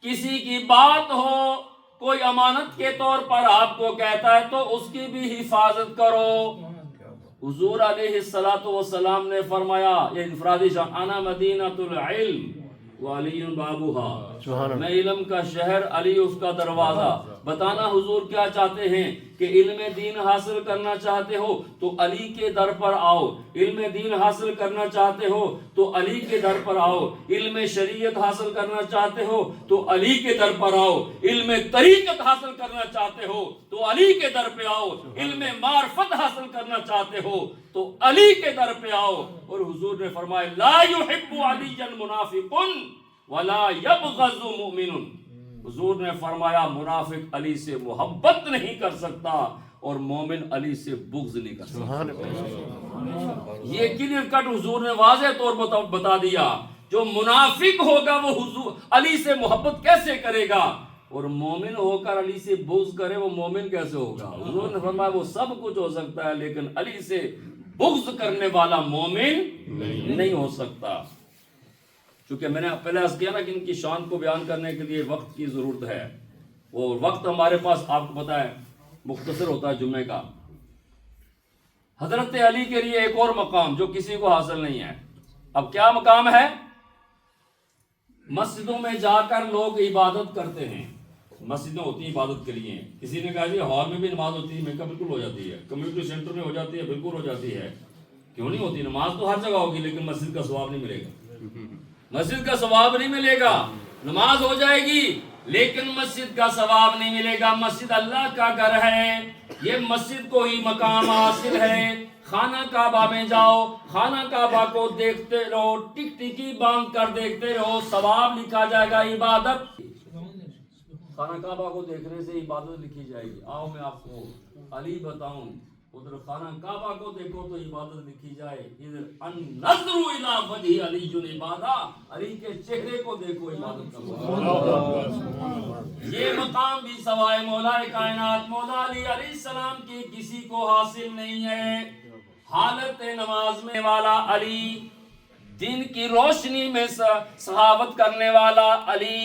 کسی کی بات ہو، کوئی امانت کے طور پر آپ کو کہتا ہے تو اس کی بھی حفاظت کرو۔ حضور علیہ السلام نے فرمایا، یہ انفرادی شان، انا مدینۃ العلم وعلی بابوہا، میں علم کا شہر، علی اس کا دروازہ۔ بتانا حضور کیا چاہتے ہیں کہ علم دین حاصل کرنا چاہتے ہو تو علی کے در پر آؤ، علم دین حاصل کرنا چاہتے ہو تو علی کے در پر آؤ، علم شریعت حاصل کرنا چاہتے ہو تو علی کے در پر آؤ، علم طریقت حاصل کرنا چاہتے ہو تو علی کے در پہ آؤ، علم معرفت حاصل کرنا چاہتے ہو تو علی کے در پہ آؤ۔ اور حضور نے فرمایا لا يحب علی منافق ولا يبغض مؤمن، حضور نے فرمایا منافق علی سے محبت نہیں کر سکتا اور مومن علی سے بغض نہیں کر سکتا۔ یہ کلیئر کٹ حضور نے واضح طور پر بتا دیا، جو منافق ہوگا وہ حضور علی سے محبت کیسے کرے گا، اور مومن ہو کر علی سے بغض کرے وہ مومن کیسے ہوگا۔ حضور نے فرمایا وہ سب کچھ ہو سکتا ہے لیکن علی سے بغض کرنے والا مومن نہیں ہو سکتا۔ چونکہ میں نے پہلے عرض کیا نا کہ ان کی شان کو بیان کرنے کے لیے وقت کی ضرورت ہے، وہ وقت ہمارے پاس آپ کو پتہ ہے مختصر ہوتا ہے جمعے کا۔ حضرت علی کے لیے ایک اور مقام جو کسی کو حاصل نہیں ہے۔ اب کیا مقام ہے؟ مسجدوں میں جا کر لوگ عبادت کرتے ہیں، مسجدیں ہوتی ہیں عبادت کے لیے۔ کسی نے کہا جی ہال میں بھی نماز ہوتی ہے، میں کہا بالکل ہو جاتی ہے، کمیونٹی سینٹر میں ہو جاتی ہے، بالکل ہو جاتی ہے، کیوں نہیں ہوتی؟ نماز تو ہر جگہ ہوگی لیکن مسجد کا ثواب نہیں ملے گا، مسجد کا ثواب نہیں ملے گا۔ نماز ہو جائے گی لیکن مسجد کا ثواب نہیں ملے گا۔ مسجد اللہ کا گھر ہے، یہ مسجد کو ہی مقام حاصل ہے۔ خانہ کعبہ میں جاؤ، خانہ کعبہ کو دیکھتے رہو، ٹک ٹکی باندھ کر دیکھتے رہو، ثواب لکھا جائے گا۔ عبادت خانہ کعبہ کو دیکھنے سے عبادت لکھی جائے گی۔ آؤ میں آپ کو علی بتاؤں، ادھر خانہ کعبہ کو دیکھو تو عبادت لکھی جائے، ادھر النظر الی وجہ علی عبادہ، علی کے چہرے کو دیکھو عبادت کرو۔ یہ مقام بھی سوائے مولا کائنات مولا علی علیہ السلام کی کسی کو حاصل نہیں ہے۔ حالت نماز میں والا علی، دن کی روشنی میں سخاوت کرنے والا علی،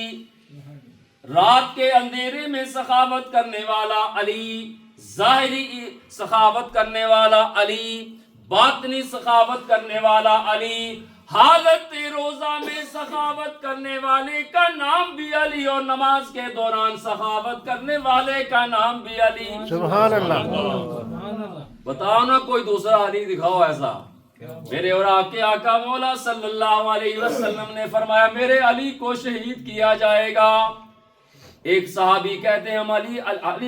رات کے اندھیرے میں سخاوت کرنے والا علی، ظاہری سخاوت کرنے والا علی، باطنی سخاوت کرنے والا علی، حالت روزہ میں سخاوت کرنے والے کا نام بھی علی، اور نماز کے دوران سخاوت کرنے والے کا نام بھی علی۔ سبحان اللہ۔ بتاؤ نا کوئی دوسرا علی دکھاؤ ایسا۔ میرے اور آپ کے آقا مولا صلی اللہ علیہ وسلم نے فرمایا میرے علی کو شہید کیا جائے گا۔ ایک صحابی کہتے ہیں ہم علی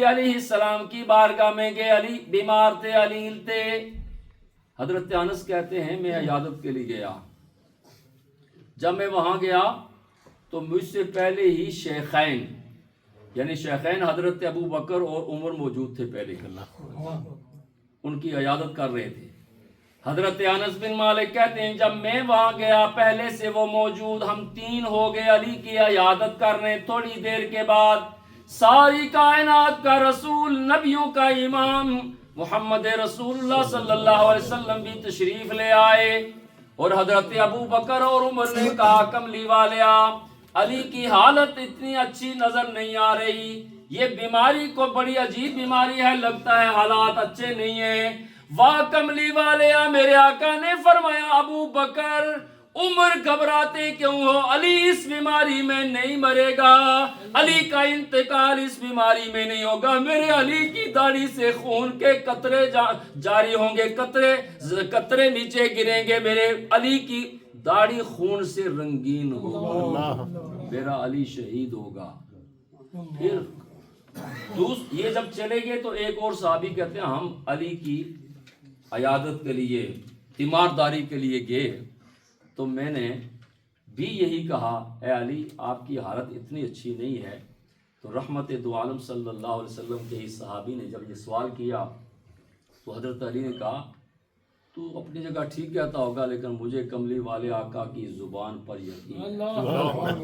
علیہ السلام کی بارگاہ میں گئے، علی بیمار تھے، علیل تھے۔ حضرت انس کہتے ہیں میں عیادت کے لیے گیا، جب میں وہاں گیا تو مجھ سے پہلے ہی شیخین، یعنی شیخین حضرت ابو بکر اور عمر موجود تھے، پہلے ان کی عیادت کر رہے تھے۔ حضرت انس بن مالک کہتے ہیں جب میں وہاں گیا پہلے سے وہ موجود، ہم 3 ہو گئے علی کی عیادت کرنے۔ تھوڑی دیر کے بعد ساری کائنات کا رسول، نبیوں کا امام محمد رسول اللہ صلی اللہ علیہ وسلم بھی تشریف لے آئے، اور حضرت ابو بکر اور عمر نے کہا کملی والیا علی کی حالت اتنی اچھی نظر نہیں آ رہی، یہ بیماری کو بڑی عجیب بیماری ہے، لگتا ہے حالات اچھے نہیں ہیں۔ واہ کملی والیا، میرے آقا نے فرمایا ابو بکر عمر گھبراتے کیوں ہو، علی اس بیماری میں نہیں مرے گا، علی کا انتقال اس بیماری میں نہیں ہوگا، میرے علی کی داڑھی سے خون کے قطرے جاری ہوں گے، قطرے نیچے گریں گے، میرے علی کی داڑھی خون سے رنگین ہوگا، میرا علی شہید ہوگا۔ پھر یہ جب چلے گئے تو ایک اور صحابی کہتے ہیں ہم علی کی عیادت کے لیے، تیمارداری کے لیے گئے تو میں نے بھی یہی کہا اے علی آپ کی حالت اتنی اچھی نہیں ہے، تو رحمت دو عالم صلی اللہ علیہ وسلم کے اس صحابی نے جب یہ سوال کیا تو حضرت علی نے کہا تو اپنی جگہ ٹھیک کہتا ہوگا، لیکن مجھے کملی والے آقا کی زبان پر یقین ہے،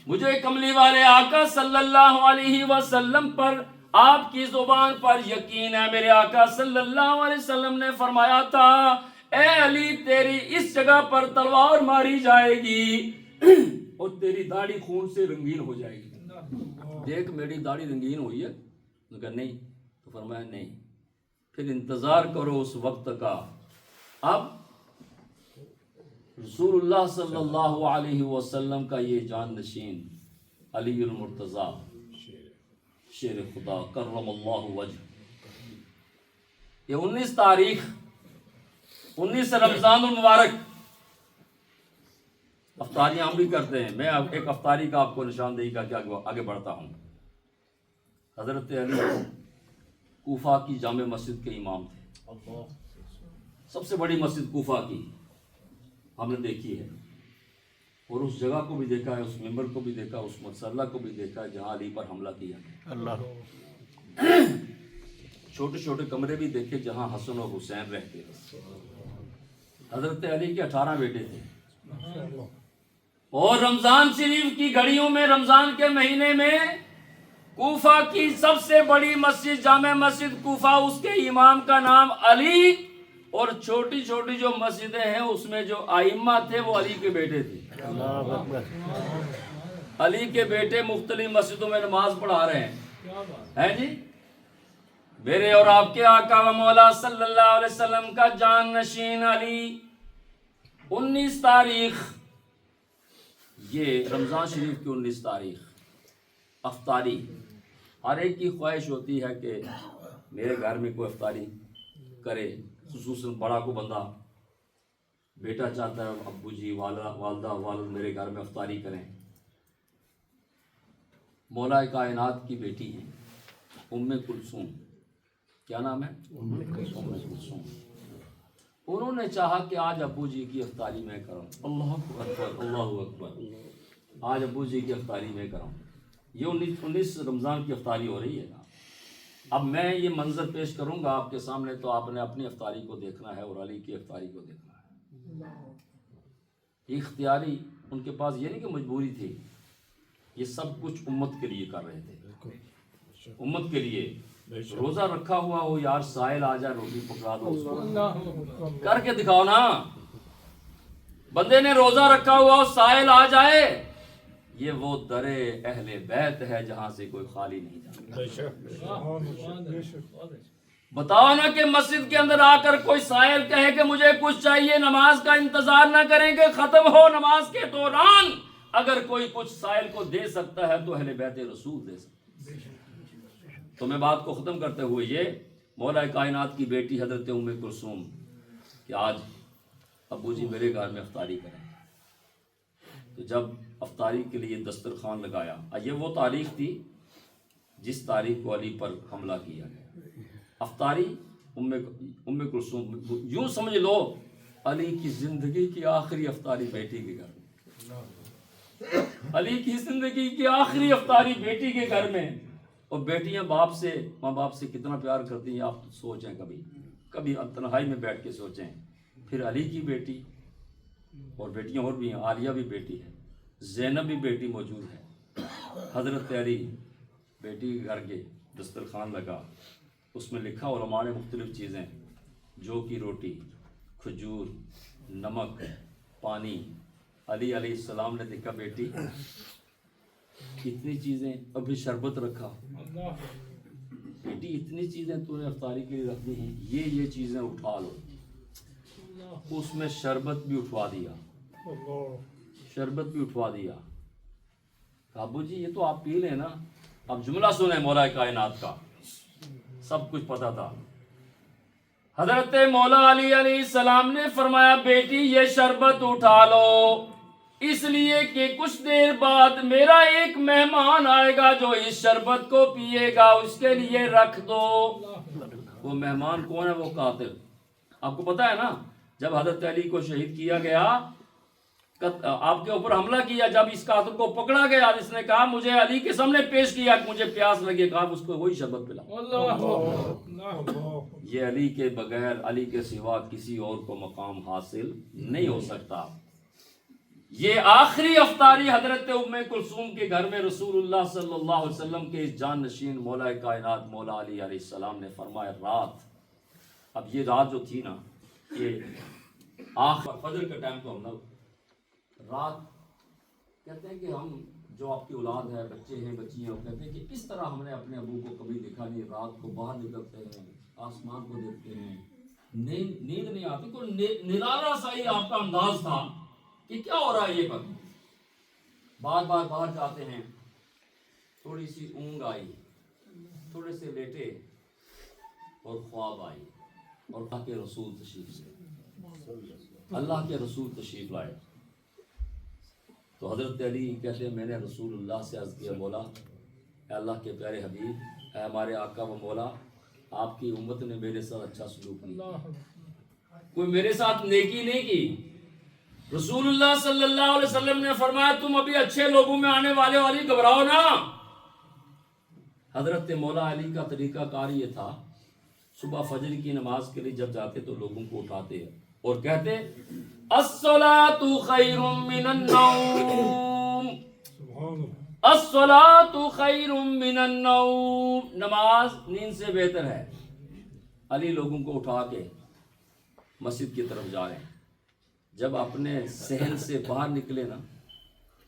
مجھے کملی والے آقا صلی اللہ علیہ وسلم پر، آپ کی زبان پر یقین ہے۔ میرے آقا صلی اللہ علیہ وسلم نے فرمایا تھا اے علی تیری اس جگہ پر تلوار ماری جائے گی اور تیری داڑھی خون سے رنگین ہو جائے گی، دیکھ میری داڑھی رنگین ہوئی ہے؟ کہا نہیں، تو فرمایا نہیں، پھر انتظار کرو اس وقت کا۔ اب رسول اللہ صلی اللہ علیہ وسلم کا یہ جان نشین علی المرتضیٰ شیر خدا کرم اللہ وجہ، یہ 19 تاریخ 19 رمضان المبارک، افطاریاں ہم بھی کرتے ہیں، میں ایک افطاری کا آپ کو نشاندہی کر کے آگے بڑھتا ہوں۔ حضرت علی کوفہ کی جامع مسجد کے امام تھے، سب سے بڑی مسجد کوفہ کی ہم نے دیکھی ہے، اور اس جگہ کو بھی دیکھا ہے، اس ممبر کو بھی دیکھا، اس مسلح کو بھی دیکھا ہے جہاں علی پر حملہ کیا اللہ، چھوٹے چھوٹے کمرے بھی دیکھے جہاں حسن و حسین رہتے تھے۔ حضرت علی کے 18 بیٹے تھے، اور رمضان شریف کی گھڑیوں میں، رمضان کے مہینے میں کوفہ کی سب سے بڑی مسجد جامع مسجد کوفہ، اس کے امام کا نام علی، اور چھوٹی چھوٹی جو مسجدیں ہیں اس میں جو ائمہ تھے وہ علی کے بیٹے تھے۔ علی کے بیٹے مختلف مسجدوں میں نماز پڑھا رہے ہیں جی۔ میرے اور آپ کے آقا و مولا صلی اللہ علیہ وسلم کا جان نشین علی 19 تاریخ، یہ رمضان شریف کی 19 تاریخ افطاری، ہر ایک کی خواہش ہوتی ہے کہ میرے گھر میں کوئی افطاری کرے، خصوصاً بڑا کو بندہ، بیٹا چاہتا ہے ابو جی، والدہ والد میرے گھر میں افطاری کریں۔ مولا کائنات کی بیٹی ہیں ام کلثوم، کیا نام ہے؟ ام کلثوم۔ انہوں نے چاہا کہ آج ابو جی کی افطاری میں کروں، اللہ اکبر اللہ اکبر، آج ابو جی کی افطاری میں کروں۔ یہ 19 رمضان کی افطاری ہو رہی ہے۔ اب میں یہ منظر پیش کروں گا آپ کے سامنے، تو آپ نے اپنی افطاری کو دیکھنا ہے اور علی کی افطاری کو دیکھنا ہے۔ یہ اختیاری ان کے پاس، یہ نہیں کہ مجبوری تھی، یہ سب کچھ امت کے لیے کر رہے تھے، امت کے لیے۔ روزہ رکھا ہوا ہو یار، سائل آ جائے روٹی پکڑا دو اس کو، کر کے دکھاؤ نا۔ بندے نے روزہ رکھا ہوا ہو، سائل آ جائے، یہ وہ در اہل بیت ہے جہاں سے کوئی خالی نہیں جاتا۔ بتاؤ نا کہ مسجد کے اندر آ کر کوئی سائل کہے کہ مجھے کچھ چاہیے، نماز کا انتظار نہ کریں کہ ختم ہو، نماز کے دوران اگر کوئی کچھ سائل کو دے سکتا ہے تو اہل بیت رسول دے سکتا ہے۔ تو میں بات کو ختم کرتے ہوئے یہ مولا کائنات کی بیٹی حضرت ام کلثوم کہ آج ابو جی میرے گھر میں افطاری کریں، تو جب افطاری کے لیے دسترخوان لگایا، یہ وہ تاریخ تھی جس تاریخ کو علی پر حملہ کیا گیا۔ افطاری ام کلثوم، یوں سمجھ لو علی کی زندگی کی آخری افطاری بیٹی کے گھر میں، علی کی زندگی کی آخری افطاری بیٹی کے گھر میں۔ اور بیٹیاں ماں باپ سے کتنا پیار کرتی ہیں، آپ سوچیں، کبھی تنہائی میں بیٹھ کے سوچیں۔ پھر علی کی بیٹی، اور بیٹیاں اور بھی ہیں، عالیہ بھی بیٹی ہے، زینب بھی بیٹی موجود ہے، حضرت علی بیٹی کے گھر کے دسترخوان لگا، اس میں لکھا علماء نے مختلف چیزیں، جو کی روٹی، کھجور، نمک، پانی۔ علی علیہ السلام نے دیکھا بیٹی اتنی چیزیں، ابھی شربت رکھا، بیٹی اتنی چیزیں تو نے افطاری کے لیے رکھ دی ہیں، یہ چیزیں اٹھا لو۔ اس میں شربت بھی اٹھوا دیا، ابو جی یہ تو آپ پی لیں نا۔ اب جملہ سنیں مولا کائنات کا، سب کچھ پتا تھا۔ حضرت مولا علی علیہ السلام نے فرمایا بیٹی یہ شربت اٹھا لو، اس لیے کہ کچھ دیر بعد میرا ایک مہمان آئے گا جو اس شربت کو پیے گا، اس کے لیے رکھ دو۔ وہ مہمان کون ہے؟ وہ قاتل۔ آپ کو پتا ہے نا، جب حضرت علی کو شہید کیا گیا، آپ کے اوپر حملہ کیا، جب اس قاتل کو پکڑا گیا، جس نے کہا مجھے علی کے سامنے پیش کیا کہ مجھے پیاس لگے، کہا اس کو وہی شربت پلا۔ یہ علی کے بغیر، علی کے سوا کسی اور کو مقام حاصل نہیں ہو سکتا۔ یہ آخری افطاری حضرت ام کلثوم کے گھر میں رسول اللہ صلی اللہ علیہ وسلم کے اس جان نشین مولا کائنات مولا علی علیہ السلام نے فرمایا رات۔ اب یہ رات جو تھی نا، یہ آخر فجر کا ٹائم تو ہم لوگ رات کہتے ہیں کہ ہم جو آپ کی اولاد ہے، بچے ہیں، بچیاں، کہتے ہیں کہ اس طرح ہم نے اپنے ابو کو کبھی دیکھا نہیں، رات کو باہر نکلتے ہیں، آسمان کو دیکھتے ہیں، نیند نہیں آتی، کوئی نرالا سا ہی آپ کا انداز تھا کہ کیا ہو رہا ہے یہ پر۔ بار بار باہر جاتے ہیں، تھوڑی سی اونگ آئی، تھوڑے سے لیٹے اور خواب آئی، اور اللہ کے رسول تشریف لائے۔ تو حضرت علی کہتے ہیں میں نے رسول اللہ سے عرض کیا، مولا اے اللہ کے پیارے حبیب، اے ہمارے آقا و مولا، آپ کی امت نے میرے ساتھ اچھا سلوک نہیں کیا، کوئی میرے ساتھ نیکی نہیں کی۔ رسول اللہ صلی اللہ علیہ وسلم نے فرمایا تم ابھی اچھے لوگوں میں آنے والے والی، گھبراؤ نا۔ حضرت مولا علی کا طریقہ کار یہ تھا، صبح فجر کی نماز کے لیے جب جاتے تو لوگوں کو اٹھاتے اور کہتے الصلاۃ خیر من النوم، الصلاۃ خیر من النوم، نماز نیند سے بہتر ہے۔ علی لوگوں کو اٹھا کے مسجد کی طرف جا رہے ہیں۔ جب اپنے صحن سے باہر نکلے نا،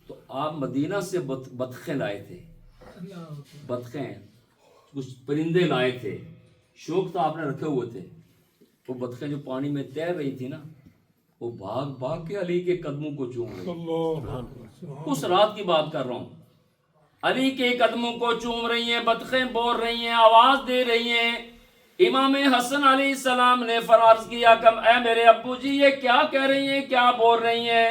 تو آپ مدینہ سے بطخیں لائے تھے، بطخیں، کچھ پرندے لائے تھے، شوق تھا آپ نے رکھے ہوئے تھے۔ وہ بطخیں جو پانی میں تیر رہی تھی نا، وہ بھاگ بھاگ کے علی کے قدموں کو چوم رہی، اس رات کی بات کر رہا ہوں، علی کے قدموں کو چوم رہی ہیں، بطخیں بول رہی ہیں، آواز دے رہی ہیں۔ امام حسن علیہ السلام نے فرض کیا کہ اے میرے ابو جی یہ کیا کہہ رہی ہیں، کیا بول رہی ہیں؟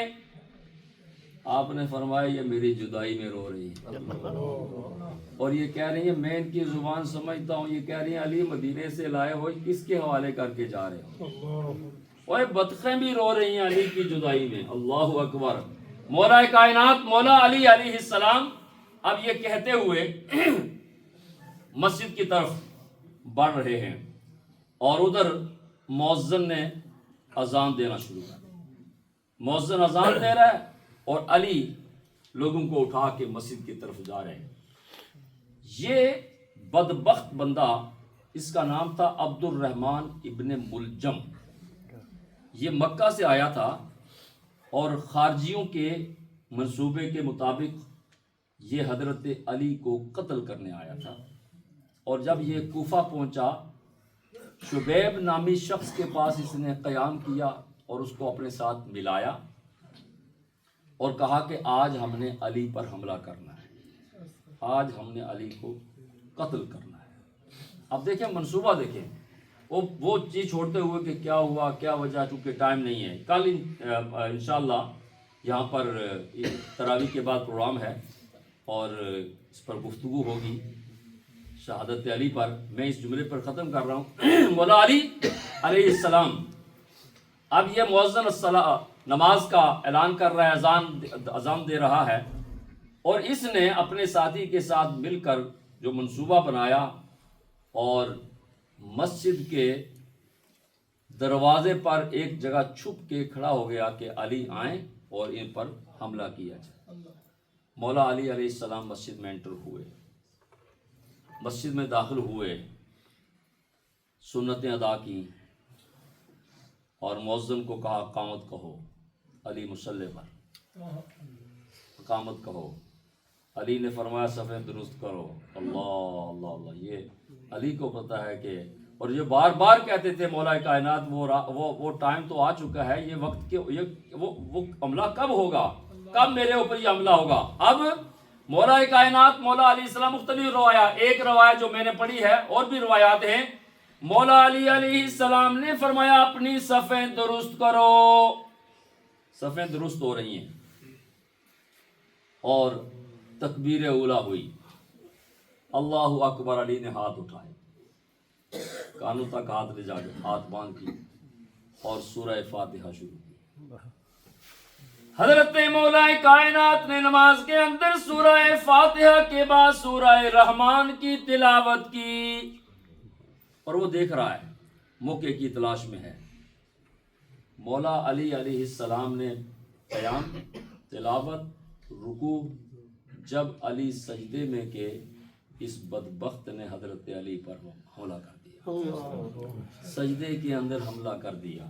آپ نے فرمایا یہ میری جدائی میں رو رہی ہیں، اور یہ کہہ رہی ہیں میں ان کی زبان سمجھتا ہوں، یہ کہہ رہی ہیں علی مدینے سے لائے ہوئے کس کے حوالے کر کے جا رہے ہو؟ اور بطخیں بھی رو رہی ہیں علی کی جدائی میں۔ اللہ اکبر۔ مولا کائنات مولا علی علیہ السلام اب یہ کہتے ہوئے مسجد کی طرف بڑھ رہے ہیں، اور ادھر مؤذن نے اذان دینا شروع کر دیا۔ مؤذن اذان دے رہا ہے اور علی لوگوں کو اٹھا کے مسجد کی طرف جا رہے ہیں۔ یہ بدبخت بندہ، اس کا نام تھا عبد الرحمن ابن ملجم، یہ مکہ سے آیا تھا اور خارجیوں کے منصوبے کے مطابق یہ حضرت علی کو قتل کرنے آیا تھا، اور جب یہ کوفہ پہنچا شبیب نامی شخص کے پاس اس نے قیام کیا اور اس کو اپنے ساتھ ملایا اور کہا کہ آج ہم نے علی پر حملہ کرنا ہے، آج ہم نے علی کو قتل کرنا ہے۔ اب دیکھیں منصوبہ دیکھیں، وہ چیز چھوڑتے ہوئے کہ کیا ہوا کیا وجہ، چونکہ ٹائم نہیں ہے، کل انشاءاللہ یہاں پر تراویح کے بعد پروگرام ہے اور اس پر گفتگو ہوگی شہادت علی پر۔ میں اس جملے پر ختم کر رہا ہوں۔ مولا علی علیہ السلام اب یہ مؤذن نماز کا اعلان کر رہا ہے، اذان دے رہا ہے، اور اس نے اپنے ساتھی کے ساتھ مل کر جو منصوبہ بنایا اور مسجد کے دروازے پر ایک جگہ چھپ کے کھڑا ہو گیا کہ علی آئیں اور ان پر حملہ کیا جائے۔ مولا علی علیہ السلام مسجد میں انٹر ہوئے، مسجد میں داخل ہوئے، سنتیں ادا کی اور مؤذن کو کہا اقامت کہو، علی مصلی پر اقامت کہو۔ علی نے فرمایا صفیں درست کرو۔ اللہ اللہ اللہ، یہ علی کو پتہ ہے کہ، اور یہ بار بار کہتے تھے مولا کائنات وہ ٹائم تو آ چکا ہے، یہ وقت کے وہ حملہ کب ہوگا، کب میرے اوپر یہ حملہ ہوگا۔ اب مولا کائنات مولا علیہ السلام مختلف روایات، ایک روایت جو میں نے پڑھی ہے اور بھی روایات ہیں، مولا علی علیہ السلام نے فرمایا اپنی صفیں درست کرو۔ صفیں درست ہو رہی ہیں اور تکبیر اولا ہوئی، اللہ اکبر، علی نے ہاتھ اٹھائے، کانوں تک ہاتھ لے جا کے ہاتھ باندھ کی اور سورہ فاتحہ شروع کی۔ حضرت مولا کائنات نے نماز کے اندر سورہ فاتحہ کے بعد سورہ رحمان کی تلاوت کی، اور وہ دیکھ رہا ہے، موقع کی تلاش میں ہے۔ مولا علی علیہ السلام نے قیام، تلاوت، رکوع، جب علی سجدے میں کہ اس بدبخت نے حضرت علی پر حملہ کر دیا، سجدے کے اندر حملہ کر دیا،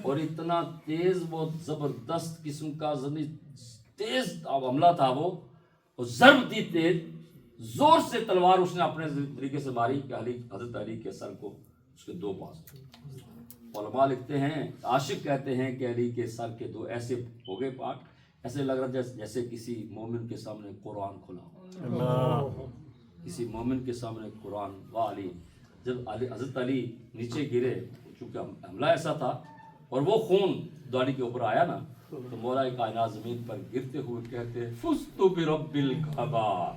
اور اتنا تیز، بہت زبردست قسم کا تیز حملہ تھا، وہ ضرب دی تیز، زور سے تلوار اس نے اپنے طریقے سے ماری کہ حضرت علی کے سر کو اس کے دو پاس۔ علماء لکھتے ہیں، عاشق کہتے ہیں کہ علی کے سر کے دو ایسے ہو گئے پاک، ایسے لگ رہا جیسے کسی مومن کے سامنے قرآن کھلا ہو، کسی مومن کے سامنے قرآن۔ واہ علی! جب حضرت علی نیچے گرے، چونکہ حملہ ایسا تھا اور وہ خون داڑھی کے اوپر آیا نا، تو مولا کائنات زمین پر گرتے ہوئے کہتے فزت برب الکعبہ،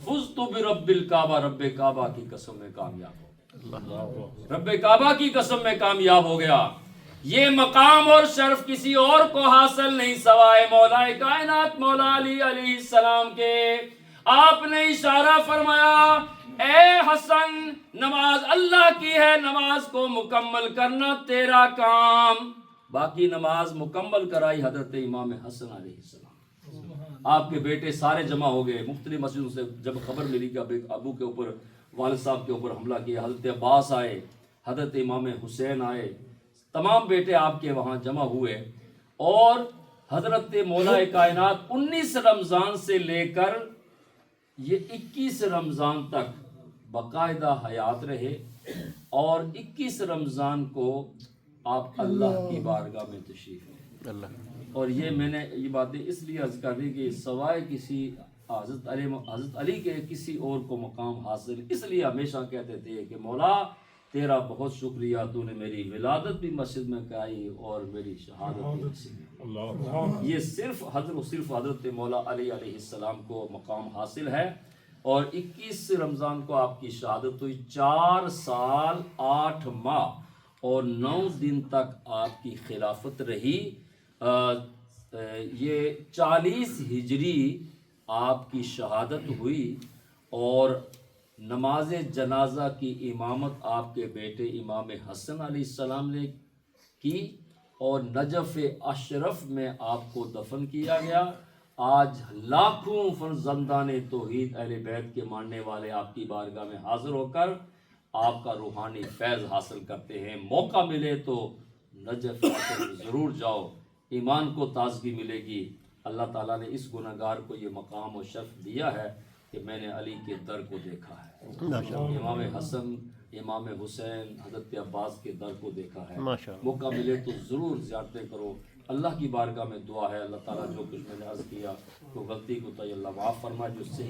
فزت برب الکعبہ، رب کعبہ کی قسم میں کامیاب ہو، رب کعبہ کی قسم میں کامیاب ہو گیا۔ یہ مقام اور شرف کسی اور کو حاصل نہیں سوائے مولا کائنات مولا علی علیہ السلام کے۔ آپ نے اشارہ فرمایا، اے حسن، نماز اللہ کی ہے، نماز کو مکمل کرنا تیرا کام۔ باقی نماز مکمل کرائی حضرت امام حسن علیہ السلام۔ آپ کے بیٹے سارے جمع ہو گئے، مختلف مسجدوں سے جب خبر ملی کہ ابو کے اوپر، والد صاحب کے اوپر حملہ کیا، حضرت عباس آئے، حضرت امام حسین آئے، تمام بیٹے آپ کے وہاں جمع ہوئے، اور حضرت مولا کائنات 19 رمضان سے لے کر یہ 21 رمضان تک باقاعدہ حیات رہے، اور 21 رمضان کو آپ اللہ کی بارگاہ میں تشریف لے۔ اور یہ میں نے یہ باتیں اس لیے عرض کر دی کہ سوائے کسی حضرت علی کے کسی اور کو مقام حاصل، اس لیے ہمیشہ کہتے تھے کہ مولا تیرا بہت شکریہ، تو نے میری ولادت بھی مسجد میں کرائی اور میری شہادت بھی مسجد میں۔ یہ صرف حضرت مولا علی علیہ السلام کو مقام حاصل ہے، اور 21 رمضان کو آپ کی شہادت ہوئی۔ 4 سال 8 ماہ اور 9 دن تک آپ کی خلافت رہی۔ یہ 40 ہجری آپ کی شہادت ہوئی، اور نماز جنازہ کی امامت آپ کے بیٹے امام حسن علیہ السلام نے کی، اور نجف اشرف میں آپ کو دفن کیا گیا۔ آج لاکھوں فرزندان توحید اہل بیت کے ماننے والے آپ کی بارگاہ میں حاضر ہو کر آپ کا روحانی فیض حاصل کرتے ہیں۔ موقع ملے تو نجف اشرف ضرور جاؤ، ایمان کو تازگی ملے گی، اللہ تعالیٰ نے اس گناہگار کو یہ مقام و شرف دیا ہے کہ میں نے علی کے در کو دیکھا ہے، امام حسن، امام حسین، حضرت عباس کے در کو دیکھا ہے۔ موقع ملے تو ضرور زیارتیں کرو۔ اللہ کی بارگاہ میں دعا ہے اللہ تعالیٰ جو کچھ میں نے عرض کیا تو غلطی کو تو اللہ معاف فرمائے، جو صحیح